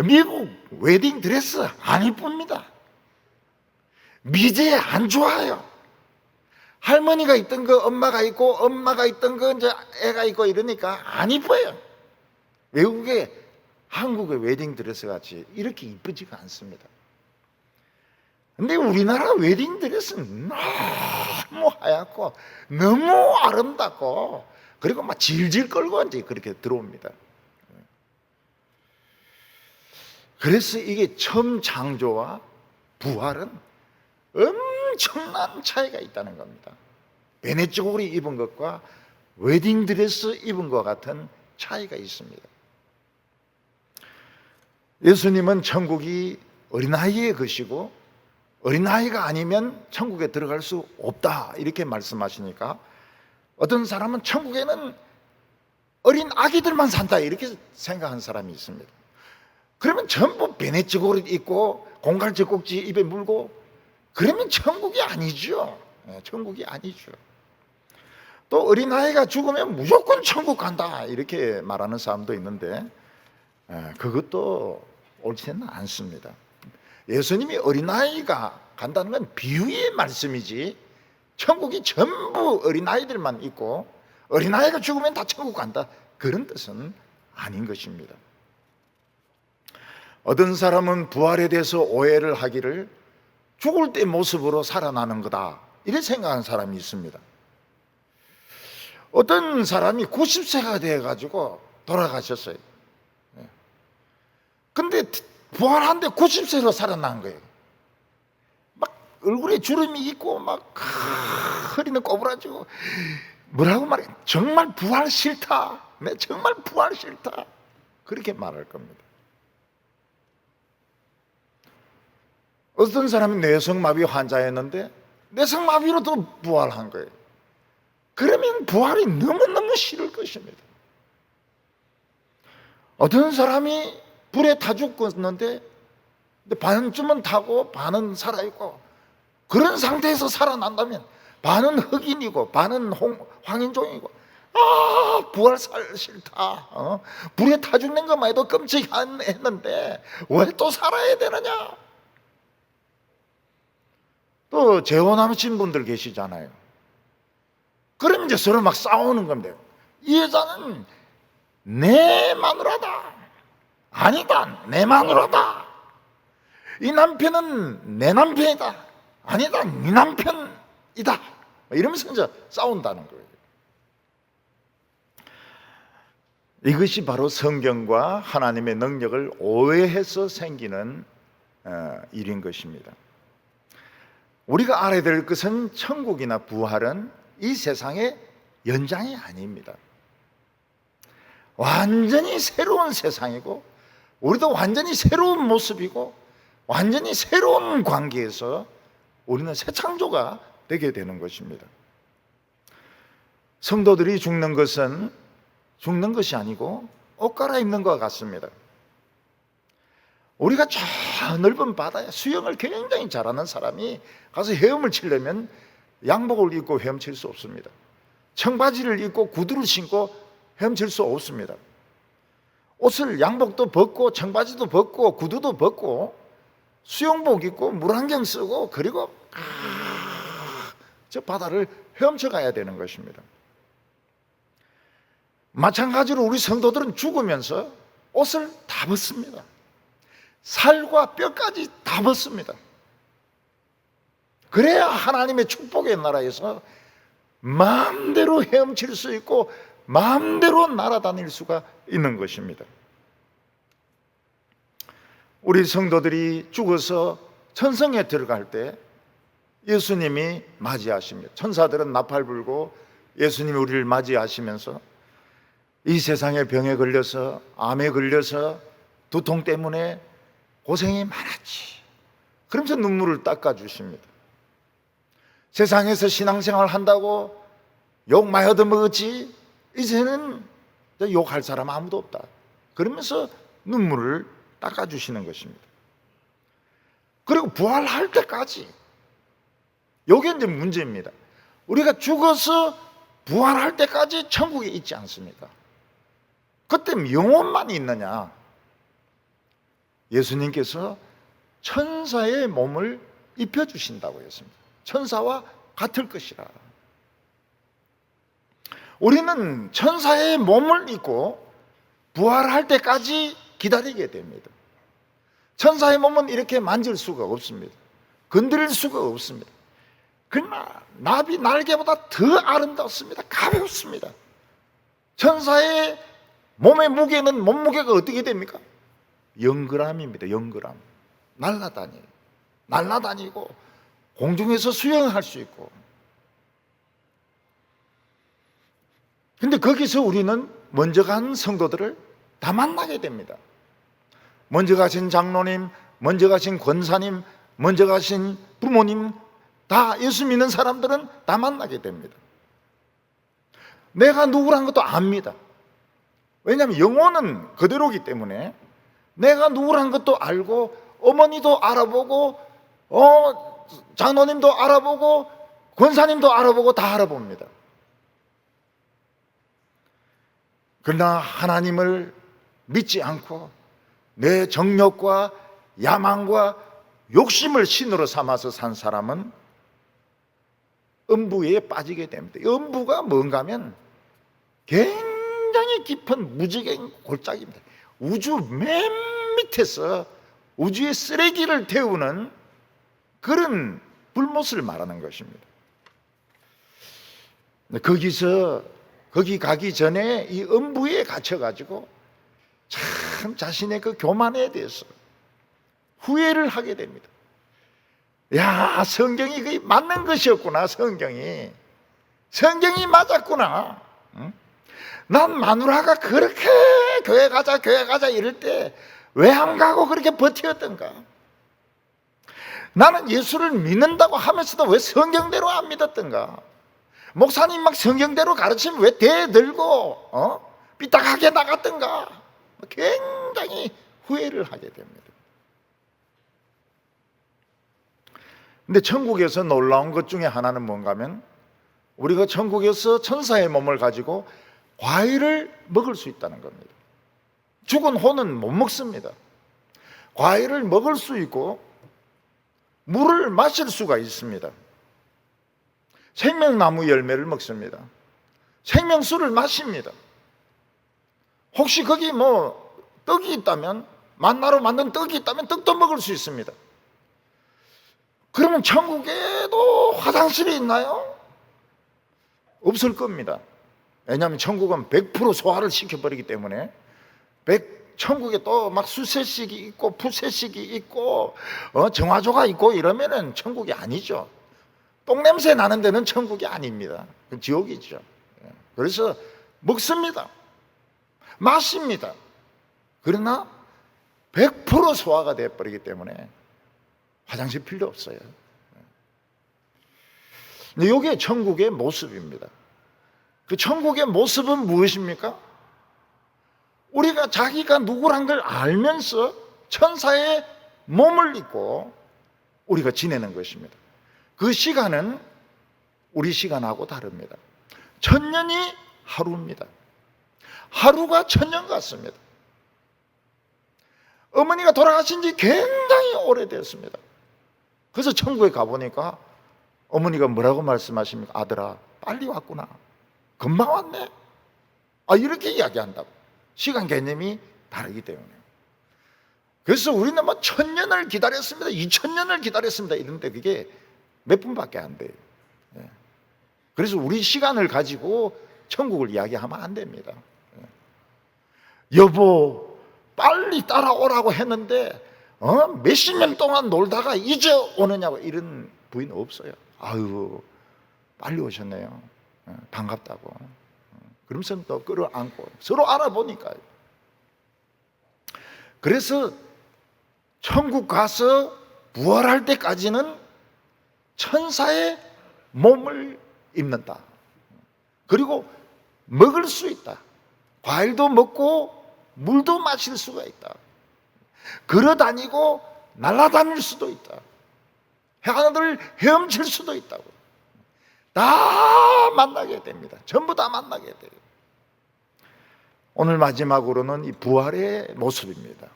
미국 웨딩드레스 안 이쁩니다. 미제 안 좋아요. 할머니가 있던 거 엄마가 있고 엄마가 있던 거 이제 애가 있고 이러니까 안 이뻐요. 외국의 한국의 웨딩드레스 같이 이렇게 이쁘지가 않습니다. 근데 우리나라 웨딩드레스는 너무 하얗고 너무 아름답고 그리고 막 질질 끌고 이제 그렇게 들어옵니다. 그래서 이게 처음 창조와 부활은 엄청난 차이가 있다는 겁니다. 베네치고 옷 입은 것과 웨딩드레스 입은 것 같은 차이가 있습니다. 예수님은 천국이 어린아이의 것이고 어린아이가 아니면 천국에 들어갈 수 없다 이렇게 말씀하시니까 어떤 사람은 천국에는 어린 아기들만 산다 이렇게 생각하는 사람이 있습니다. 그러면 전부 베네치고 옷 입고 공갈 젖꼭지 입에 물고 그러면 천국이 아니죠. 천국이 아니죠. 또 어린아이가 죽으면 무조건 천국 간다 이렇게 말하는 사람도 있는데 그것도 옳지는 않습니다. 예수님이 어린아이가 간다는 건 비유의 말씀이지 천국이 전부 어린아이들만 있고 어린아이가 죽으면 다 천국 간다 그런 뜻은 아닌 것입니다. 어떤 사람은 부활에 대해서 오해를 하기를 죽을 때 모습으로 살아나는 거다 이렇게 생각하는 사람이 있습니다. 어떤 사람이 90세가 돼가지고 돌아가셨어요. 근데 부활한데 90세로 살아난 거예요. 막 얼굴에 주름이 있고 막 허리는 꼬부라지고 뭐라고 말해? 정말 부활 싫다. 내 정말 부활 싫다. 그렇게 말할 겁니다. 어떤 사람이 뇌성마비 환자였는데 뇌성마비로도 부활한 거예요. 그러면 부활이 너무너무 싫을 것입니다. 어떤 사람이 불에 타 죽었는데 반쯤은 타고 반은 살아있고 그런 상태에서 살아난다면 반은 흑인이고 반은 황인종이고 부활 싫다. 불에 타 죽는 것만 해도 끔찍했는데 왜 또 살아야 되느냐. 또 재혼하신 분들 계시잖아요. 그러면 이제 서로 막 싸우는 겁니다. 이 여자는 내 마누라다. 아니다, 내 마누라다. 이 남편은 내 남편이다. 아니다, 네 남편이다. 이러면서 이제 싸운다는 거예요. 이것이 바로 성경과 하나님의 능력을 오해해서 생기는 일인 것입니다. 우리가 알아야 될 것은 천국이나 부활은 이 세상의 연장이 아닙니다. 완전히 새로운 세상이고 우리도 완전히 새로운 모습이고 완전히 새로운 관계에서 우리는 새 창조가 되게 되는 것입니다. 성도들이 죽는 것은 죽는 것이 아니고 옷 갈아입는 것 같습니다. 우리가 저 넓은 바다에 수영을 굉장히 잘하는 사람이 가서 헤엄을 치려면 양복을 입고 헤엄칠 수 없습니다. 청바지를 입고 구두를 신고 헤엄칠 수 없습니다. 옷을 양복도 벗고 청바지도 벗고 구두도 벗고 수영복 입고 물안경 쓰고 그리고 저 바다를 헤엄쳐 가야 되는 것입니다. 마찬가지로 우리 성도들은 죽으면서 옷을 다 벗습니다. 살과 뼈까지 다 벗습니다. 그래야 하나님의 축복의 나라에서 마음대로 헤엄칠 수 있고 마음대로 날아다닐 수가 있는 것입니다. 우리 성도들이 죽어서 천성에 들어갈 때 예수님이 맞이하십니다. 천사들은 나팔 불고 예수님이 우리를 맞이하시면서 이 세상의 병에 걸려서 암에 걸려서 두통 때문에 고생이 많았지. 그러면서 눈물을 닦아주십니다. 세상에서 신앙생활 한다고 욕 많이 얻어먹었지 이제는 욕할 사람 아무도 없다. 그러면서 눈물을 닦아주시는 것입니다. 그리고 부활할 때까지 요게 이제 문제입니다. 우리가 죽어서 부활할 때까지 천국에 있지 않습니까? 그때 영혼만 있느냐? 예수님께서 천사의 몸을 입혀주신다고 했습니다. 천사와 같을 것이라. 우리는 천사의 몸을 입고 부활할 때까지 기다리게 됩니다. 천사의 몸은 이렇게 만질 수가 없습니다. 건드릴 수가 없습니다. 그러나 나비 날개보다 더 아름답습니다. 가볍습니다. 천사의 몸의 무게는 몸무게가 어떻게 됩니까? 0g입니다. 0g. 날아다니고 공중에서 수영할 수 있고. 근데 거기서 우리는 먼저 간 성도들을 다 만나게 됩니다. 먼저 가신 장로님, 먼저 가신 권사님, 먼저 가신 부모님, 다 예수 믿는 사람들은 다 만나게 됩니다. 내가 누구란 것도 압니다. 왜냐하면 영혼은 그대로기 때문에 내가 누구란 것도 알고, 어머니도 알아보고, 장로님도 알아보고, 권사님도 알아보고 다 알아봅니다. 그러나 하나님을 믿지 않고 내 정욕과 야망과 욕심을 신으로 삼아서 산 사람은 음부에 빠지게 됩니다. 음부가 뭔가 하면 굉장히 깊은 무지개인 골짜기입니다. 우주 맨 밑에서 우주의 쓰레기를 태우는 그런 불못을 말하는 것입니다. 거기 가기 전에 이 음부에 갇혀가지고 참 자신의 그 교만에 대해서 후회를 하게 됩니다. 야, 성경이 그게 맞는 것이었구나. 성경이 맞았구나. 응? 난 마누라가 그렇게 교회 가자 이럴 때 왜 안 가고 그렇게 버티었던가? 나는 예수를 믿는다고 하면서도 왜 성경대로 안 믿었던가? 목사님 막 성경대로 가르치면 왜 대들고 삐딱하게 나갔던가? 굉장히 후회를 하게 됩니다. 근데 천국에서 놀라운 것 중에 하나는 뭔가 하면 우리가 천국에서 천사의 몸을 가지고 과일을 먹을 수 있다는 겁니다. 죽은 혼은 못 먹습니다. 과일을 먹을 수 있고 물을 마실 수가 있습니다. 생명나무 열매를 먹습니다. 생명수를 마십니다. 혹시 거기 떡이 있다면, 만나로 만든 떡이 있다면 떡도 먹을 수 있습니다. 그러면 천국에도 화장실이 있나요? 없을 겁니다. 왜냐하면 천국은 100% 소화를 시켜버리기 때문에 천국에 또 막 수세식이 있고 푸세식이 있고 정화조가 있고 이러면은 천국이 아니죠. 똥냄새 나는 데는 천국이 아닙니다. 지옥이죠. 그래서 먹습니다. 마십니다. 그러나 100% 소화가 되어버리기 때문에 화장실 필요 없어요. 근데 이게 천국의 모습입니다. 그 천국의 모습은 무엇입니까? 우리가 자기가 누구란 걸 알면서 천사의 몸을 입고 우리가 지내는 것입니다. 그 시간은 우리 시간하고 다릅니다. 1000년이 하루입니다. 하루가 1000년 같습니다. 어머니가 돌아가신 지 굉장히 오래됐습니다. 그래서 천국에 가보니까 어머니가 뭐라고 말씀하십니까? 아들아, 빨리 왔구나. 금방 왔네. 이렇게 이야기한다고. 시간 개념이 다르기 때문에. 그래서 우리는 1000년을 기다렸습니다. 2000년을 기다렸습니다. 이런데 그게 몇 분밖에 안 돼요. 그래서 우리 시간을 가지고 천국을 이야기하면 안 됩니다. 여보, 빨리 따라오라고 했는데 몇십 년 동안 놀다가 이제 오느냐고 이런 부인 없어요. 아유, 빨리 오셨네요. 반갑다고. 그러면서 또 끌어안고 서로 알아보니까요. 그래서 천국 가서 부활할 때까지는 천사의 몸을 입는다. 그리고 먹을 수 있다. 과일도 먹고 물도 마실 수가 있다. 걸어다니고 날아다닐 수도 있다. 하늘을 헤엄칠 수도 있다고. 다 만나게 됩니다. 전부 다 만나게 돼요. 오늘 마지막으로는 이 부활의 모습입니다.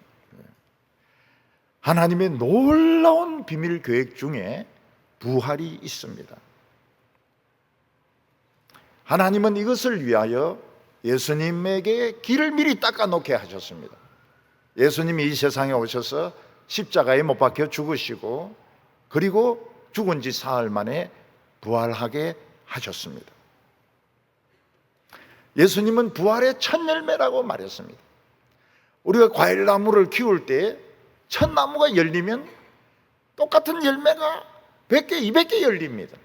하나님의 놀라운 비밀 계획 중에 부활이 있습니다. 하나님은 이것을 위하여 예수님에게 길을 미리 닦아놓게 하셨습니다. 예수님이 이 세상에 오셔서 십자가에 못 박혀 죽으시고 그리고 죽은 지 사흘 만에 부활하게 하셨습니다. 예수님은 부활의 첫 열매라고 말했습니다. 우리가 과일나무를 키울 때 첫 나무가 열리면 똑같은 열매가 100개, 200개 열립니다.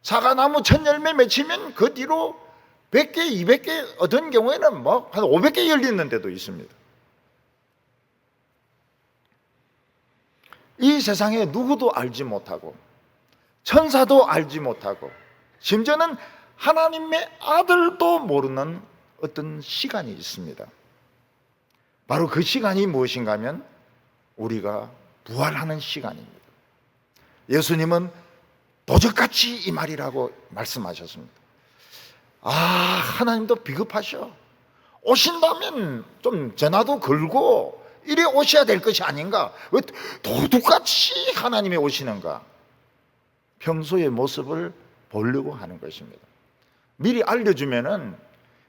사과나무 첫 열매 맺히면 그 뒤로 100개, 200개, 어떤 경우에는 한 500개 열리는 데도 있습니다. 이 세상에 누구도 알지 못하고 천사도 알지 못하고 심지어는 하나님의 아들도 모르는 어떤 시간이 있습니다. 바로 그 시간이 무엇인가 하면 우리가 부활하는 시간입니다. 예수님은 도적같이 이 말이라고 말씀하셨습니다. 하나님도 비겁하셔. 오신다면 좀 전화도 걸고 이래 오셔야 될 것이 아닌가? 왜 도둑같이 하나님이 오시는가? 평소의 모습을 보려고 하는 것입니다. 미리 알려주면은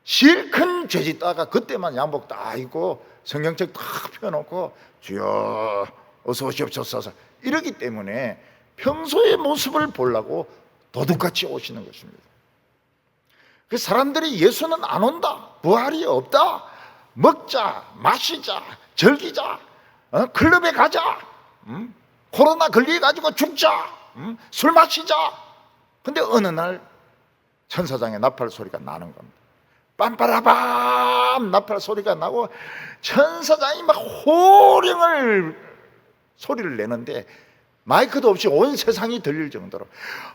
실컷 죄짓다가 그때만 양복 딱 입고 성경책 딱 펴놓고 주여 어서 오시옵소서 이러기 때문에 평소의 모습을 보려고 도둑같이 오시는 것입니다. 그 사람들이 예수는 안 온다, 부활이 없다, 먹자, 마시자, 즐기자, 클럽에 가자, 코로나 걸려가지고 죽자, 술 마시자. 근데 어느 날 천사장의 나팔 소리가 나는 겁니다. 빰빠라밤 나팔 소리가 나고 천사장이 막 호령을 소리를 내는데 마이크도 없이 온 세상이 들릴 정도로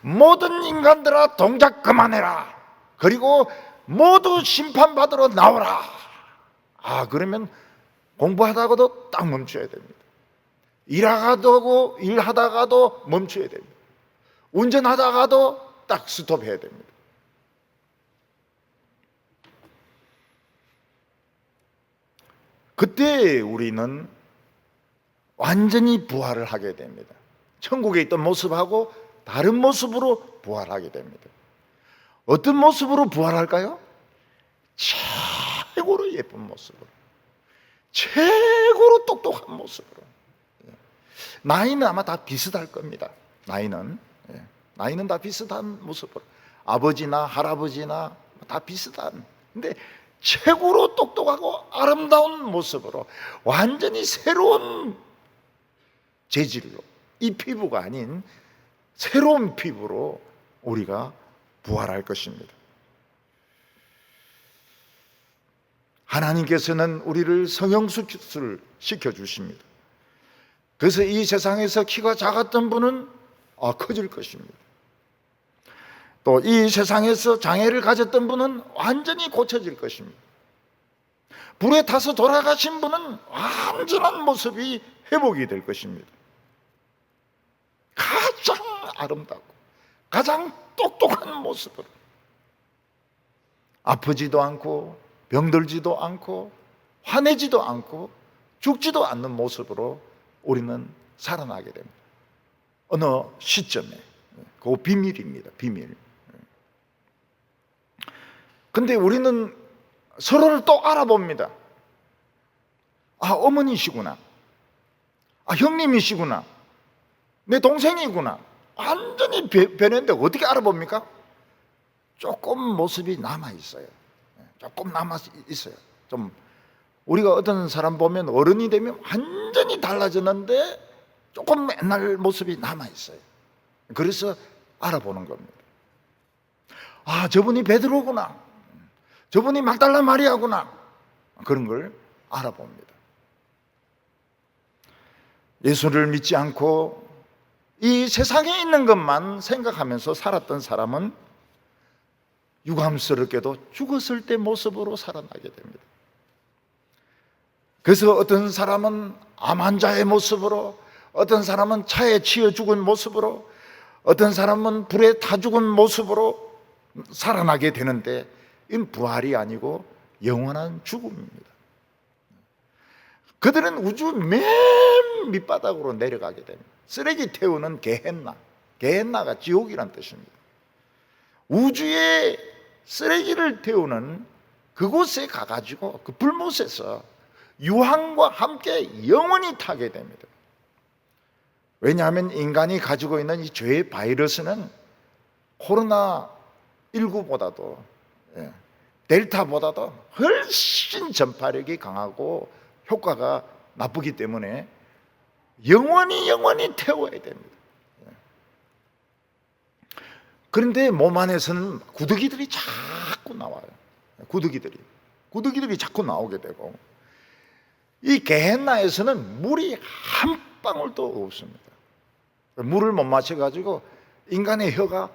모든 인간들아 동작 그만해라. 그리고 모두 심판받으러 나오라. 그러면 공부하다가도 딱 멈춰야 됩니다. 일하다가도 멈춰야 됩니다. 운전하다가도 딱 스톱해야 됩니다. 그때 우리는 완전히 부활을 하게 됩니다. 천국에 있던 모습하고 다른 모습으로 부활하게 됩니다. 어떤 모습으로 부활할까요? 최고로 예쁜 모습으로, 최고로 똑똑한 모습으로. 나이는 아마 다 비슷할 겁니다. 나이는 다 비슷한 모습으로, 아버지나 할아버지나 다 비슷한, 근데 최고로 똑똑하고 아름다운 모습으로 완전히 새로운 재질로, 이 피부가 아닌 새로운 피부로 우리가 부활할 것입니다. 하나님께서는 우리를 성형수술 시켜주십니다. 그래서 이 세상에서 키가 작았던 분은 커질 것입니다. 또 이 세상에서 장애를 가졌던 분은 완전히 고쳐질 것입니다. 불에 타서 돌아가신 분은 완전한 모습이 회복이 될 것입니다. 가장 아름답고 가장 똑똑한 모습으로, 아프지도 않고 병들지도 않고 화내지도 않고 죽지도 않는 모습으로 우리는 살아나게 됩니다. 어느 시점에. 그거 비밀입니다. 비밀. 근데 우리는 서로를 또 알아봅니다. 어머니시구나, 형님이시구나, 내 동생이구나. 완전히 변했는데 어떻게 알아봅니까? 조금 모습이 남아있어요. 조금 남아있어요. 좀 우리가 어떤 사람 보면 어른이 되면 완전히 달라졌는데 조금 옛날 모습이 남아있어요. 그래서 알아보는 겁니다. 저분이 베드로구나, 저분이 막달라 마리아구나. 그런 걸 알아봅니다. 예수를 믿지 않고 이 세상에 있는 것만 생각하면서 살았던 사람은 유감스럽게도 죽었을 때 모습으로 살아나게 됩니다. 그래서 어떤 사람은 암 환자의 모습으로, 어떤 사람은 차에 치여 죽은 모습으로, 어떤 사람은 불에 타 죽은 모습으로 살아나게 되는데, 이건 부활이 아니고 영원한 죽음입니다. 그들은 우주 맨 밑바닥으로 내려가게 됩니다. 쓰레기 태우는 게헨나, 게헨나가 지옥이란 뜻입니다. 우주에 쓰레기를 태우는 그곳에 가가지고 그 불못에서 유황과 함께 영원히 타게 됩니다. 왜냐하면 인간이 가지고 있는 이 죄의 바이러스는 코로나19보다도 델타보다도 훨씬 전파력이 강하고 효과가 나쁘기 때문에 영원히 태워야 됩니다. 그런데 몸 안에서는 구더기들이 자꾸 나와요. 구더기들이 자꾸 나오게 되고, 이 게헨나에서는 물이 한 방울도 없습니다. 물을 못 마셔가지고 인간의 혀가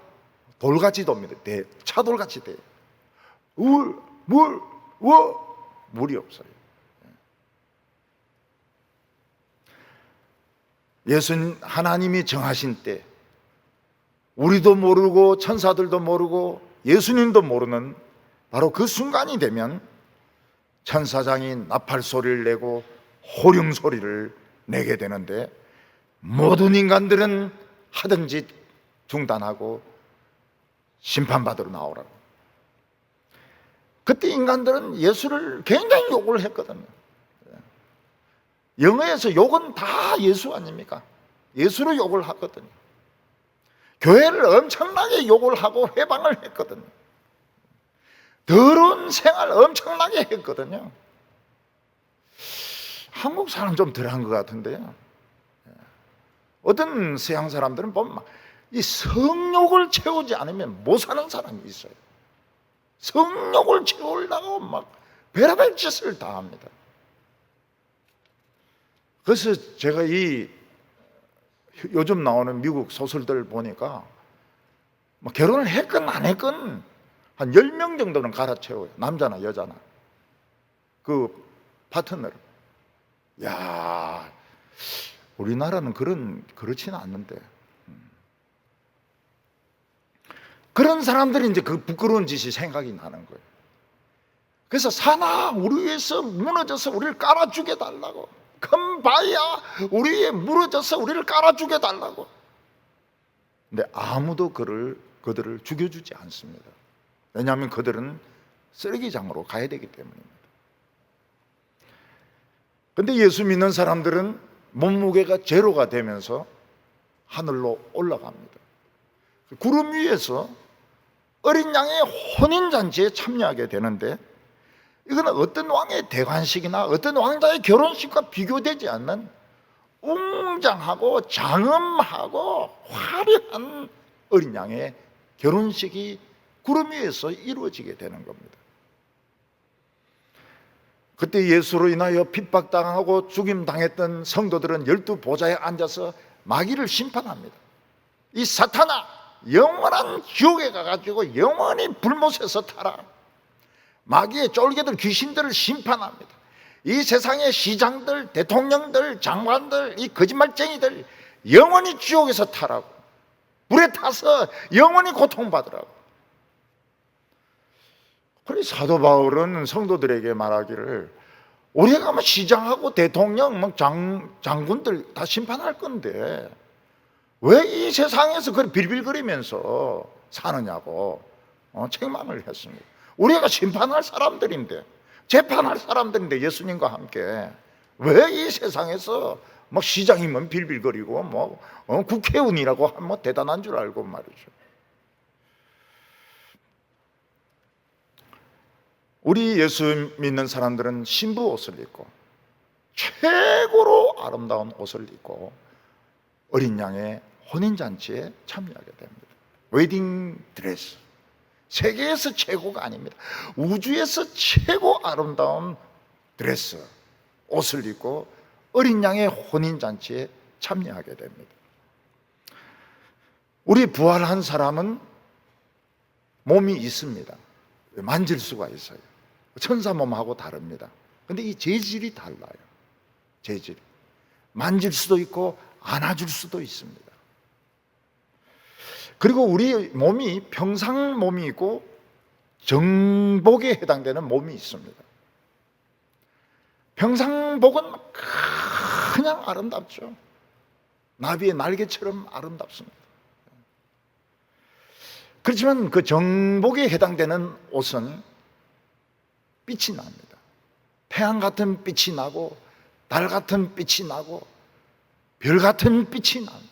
돌같이 돕니다. 차돌같이 돼요. 물이 없어요. 예수님 하나님이 정하신 때, 우리도 모르고 천사들도 모르고 예수님도 모르는 바로 그 순간이 되면 천사장이 나팔 소리를 내고 호령 소리를 내게 되는데, 모든 인간들은 하던 짓 중단하고 심판받으러 나오라고. 그때 인간들은 예수를 굉장히 욕을 했거든요. 영어에서 욕은 다 예수 아닙니까? 예수로 욕을 하거든요. 교회를 엄청나게 욕을 하고 회방을 했거든요. 더러운 생활 엄청나게 했거든요. 한국 사람 좀 덜한 것 같은데요. 어떤 서양 사람들은 보면 이 성욕을 채우지 않으면 못 사는 사람이 있어요. 성욕을 채우려고 막 별의별 짓을 다 합니다. 그래서 제가 이 요즘 나오는 미국 소설들 보니까 결혼을 했건 안 했건 한 10명 정도는 갈아채워요. 남자나 여자나. 그 파트너를. 야, 우리나라는 그렇지는 않는데. 그런 사람들이 이제 그 부끄러운 짓이 생각이 나는 거예요. 그래서 사나 우리 위에서 무너져서 우리를 깔아주게 달라고. 금바야 우리 위에 무너져서 우리를 깔아주게 달라고. 근데 아무도 그들을 죽여주지 않습니다. 왜냐하면 그들은 쓰레기장으로 가야 되기 때문입니다. 근데 예수 믿는 사람들은 몸무게가 제로가 되면서 하늘로 올라갑니다. 구름 위에서 어린 양의 혼인잔치에 참여하게 되는데, 이거는 어떤 왕의 대관식이나 어떤 왕자의 결혼식과 비교되지 않는 웅장하고 장엄하고 화려한 어린 양의 결혼식이 구름 위에서 이루어지게 되는 겁니다. 그때 예수로 인하여 핍박당하고 죽임당했던 성도들은 12보좌에 앉아서 마귀를 심판합니다. 이 사탄아, 영원한 지옥에 가가지고 영원히 불못에서 타라. 마귀의 쫄개들, 귀신들을 심판합니다. 이 세상의 시장들, 대통령들, 장관들, 이 거짓말쟁이들 영원히 지옥에서 타라고. 불에 타서 영원히 고통받으라고. 그래 사도 바울은 성도들에게 말하기를, 우리가 뭐 시장하고 대통령, 장군들 다 심판할 건데 왜 이 세상에서 그렇게 빌빌거리면서 사느냐고 책망을 했습니다. 우리가 심판할 사람들인데, 재판할 사람들인데, 예수님과 함께 왜 이 세상에서 뭐 시장이면 빌빌거리고 국회의원이라고 하면 대단한 줄 알고 말이죠. 우리 예수 믿는 사람들은 신부 옷을 입고 최고로 아름다운 옷을 입고 어린 양의 혼인잔치에 참여하게 됩니다. 웨딩 드레스. 세계에서 최고가 아닙니다. 우주에서 최고 아름다운 드레스, 옷을 입고 어린 양의 혼인잔치에 참여하게 됩니다. 우리 부활한 사람은 몸이 있습니다. 만질 수가 있어요. 천사 몸하고 다릅니다. 근데 이 재질이 달라요. 재질이. 만질 수도 있고 안아줄 수도 있습니다. 그리고 우리 몸이 평상 몸이 있고 정복에 해당되는 몸이 있습니다. 평상복은 그냥 아름답죠. 나비의 날개처럼 아름답습니다. 그렇지만 그 정복에 해당되는 옷은 빛이 납니다. 태양 같은 빛이 나고 달 같은 빛이 나고 별 같은 빛이 납니다.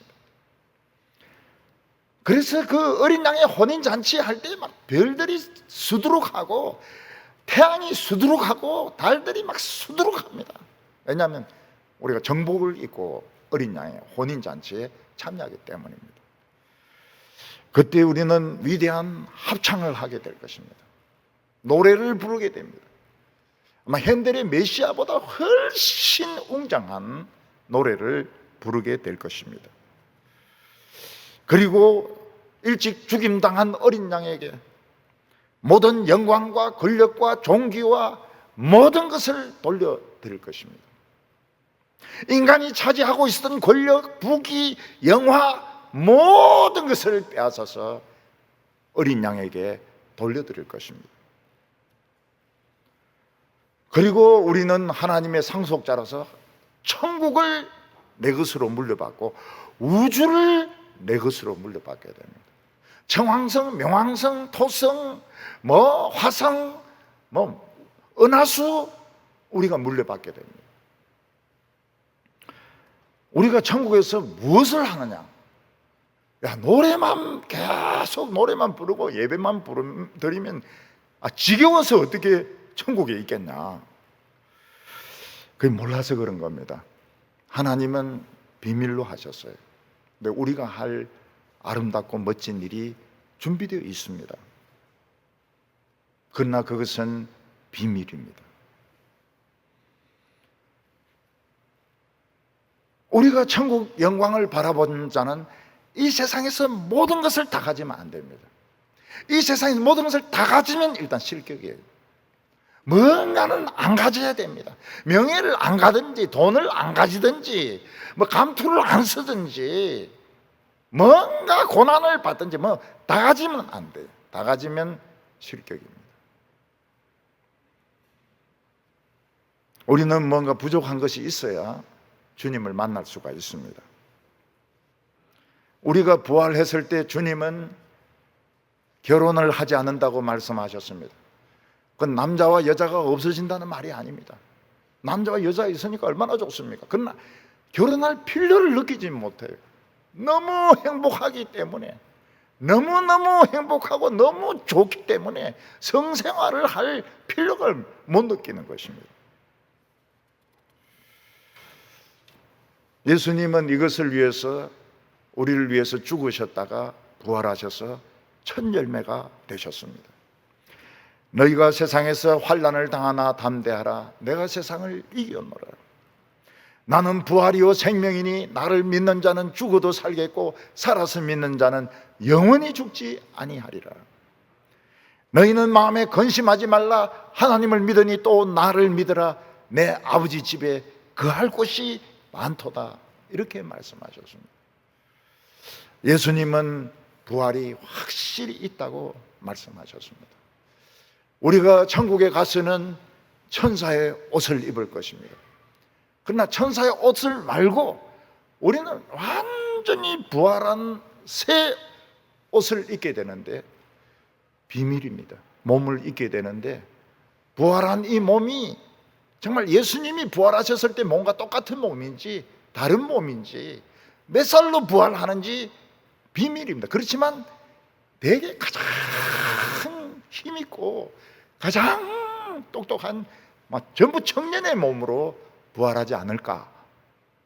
그래서 그 어린 양의 혼인잔치 할 때 막 별들이 수두룩하고 태양이 수두룩하고 달들이 막 수두룩합니다. 왜냐하면 우리가 정복을 입고 어린 양의 혼인잔치에 참여하기 때문입니다. 그때 우리는 위대한 합창을 하게 될 것입니다. 노래를 부르게 됩니다. 아마 핸델의 메시아보다 훨씬 웅장한 노래를 부르게 될 것입니다. 그리고 일찍 죽임당한 어린 양에게 모든 영광과 권력과 존귀와 모든 것을 돌려드릴 것입니다. 인간이 차지하고 있었던 권력, 부귀, 영화 모든 것을 빼앗아서 어린 양에게 돌려드릴 것입니다. 그리고 우리는 하나님의 상속자라서 천국을 내 것으로 물려받고 우주를 내 것으로 물려받게 됩니다. 청황성, 명황성, 토성, 화성, 은하수 우리가 물려받게 됩니다. 우리가 천국에서 무엇을 하느냐? 노래만 계속 노래만 부르고 예배만 드리면 지겨워서 어떻게 천국에 있겠냐? 그게 몰라서 그런 겁니다. 하나님은 비밀로 하셨어요. 근데 우리가 할 아름답고 멋진 일이 준비되어 있습니다. 그러나 그것은 비밀입니다. 우리가 천국 영광을 바라본 자는 이 세상에서 모든 것을 다 가지면 안 됩니다. 이 세상에서 모든 것을 다 가지면 일단 실격이에요. 뭔가는 안 가져야 됩니다. 명예를 안 가든지 돈을 안 가지든지 감투를 안 쓰든지 뭔가 고난을 받든지 다 가지면 안 돼요. 다 가지면 실격입니다. 우리는 뭔가 부족한 것이 있어야 주님을 만날 수가 있습니다. 우리가 부활했을 때 주님은 결혼을 하지 않는다고 말씀하셨습니다. 그건 남자와 여자가 없어진다는 말이 아닙니다. 남자와 여자가 있으니까 얼마나 좋습니까? 그러나 결혼할 필요를 느끼지 못해요. 너무 행복하기 때문에, 너무너무 행복하고 너무 좋기 때문에 성생활을 할 필요가 못 느끼는 것입니다. 예수님은 이것을 위해서, 우리를 위해서 죽으셨다가 부활하셔서 첫 열매가 되셨습니다. 너희가 세상에서 환난을 당하나 담대하라. 내가 세상을 이겼노라. 나는 부활이요 생명이니 나를 믿는 자는 죽어도 살겠고 살아서 믿는 자는 영원히 죽지 아니하리라. 너희는 마음에 근심하지 말라. 하나님을 믿으니 또 나를 믿으라. 내 아버지 집에 거할 곳이 많도다. 이렇게 말씀하셨습니다. 예수님은 부활이 확실히 있다고 말씀하셨습니다. 우리가 천국에 가서는 천사의 옷을 입을 것입니다. 그러나 천사의 옷을 말고 우리는 완전히 부활한 새 옷을 입게 되는데, 비밀입니다. 몸을 입게 되는데, 부활한 이 몸이 정말 예수님이 부활하셨을 때 몸과 똑같은 몸인지 다른 몸인지 몇 살로 부활하는지 비밀입니다. 그렇지만 되게 가장 힘있고 가장 똑똑한 전부 청년의 몸으로 부활하지 않을까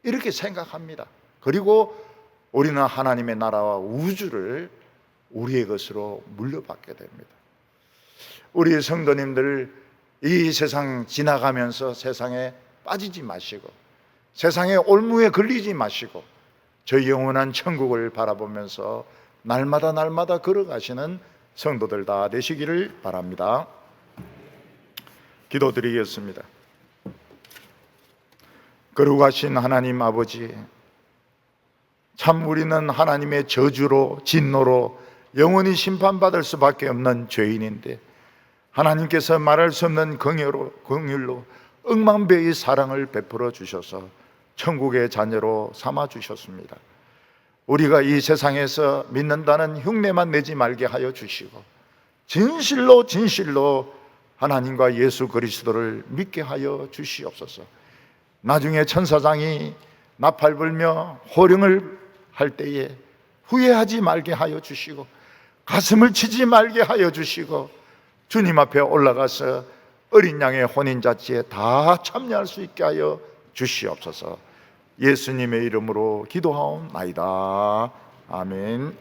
이렇게 생각합니다. 그리고 우리는 하나님의 나라와 우주를 우리의 것으로 물려받게 됩니다. 우리 성도님들, 이 세상 지나가면서 세상에 빠지지 마시고 세상의 올무에 걸리지 마시고 저 영원한 천국을 바라보면서 날마다 걸어가시는 성도들 다 되시기를 바랍니다. 기도드리겠습니다. 거룩하신 하나님 아버지, 참 우리는 하나님의 저주로, 진노로 영원히 심판받을 수밖에 없는 죄인인데 하나님께서 말할 수 없는 긍휼로 억만배의 사랑을 베풀어 주셔서 천국의 자녀로 삼아 주셨습니다. 우리가 이 세상에서 믿는다는 흉내만 내지 말게 하여 주시고 진실로 하나님과 예수 그리스도를 믿게 하여 주시옵소서. 나중에 천사장이 나팔 불며 호령을 할 때에 후회하지 말게 하여 주시고 가슴을 치지 말게 하여 주시고 주님 앞에 올라가서 어린 양의 혼인잔치에 다 참여할 수 있게 하여 주시옵소서. 예수님의 이름으로 기도하옵나이다. 아멘.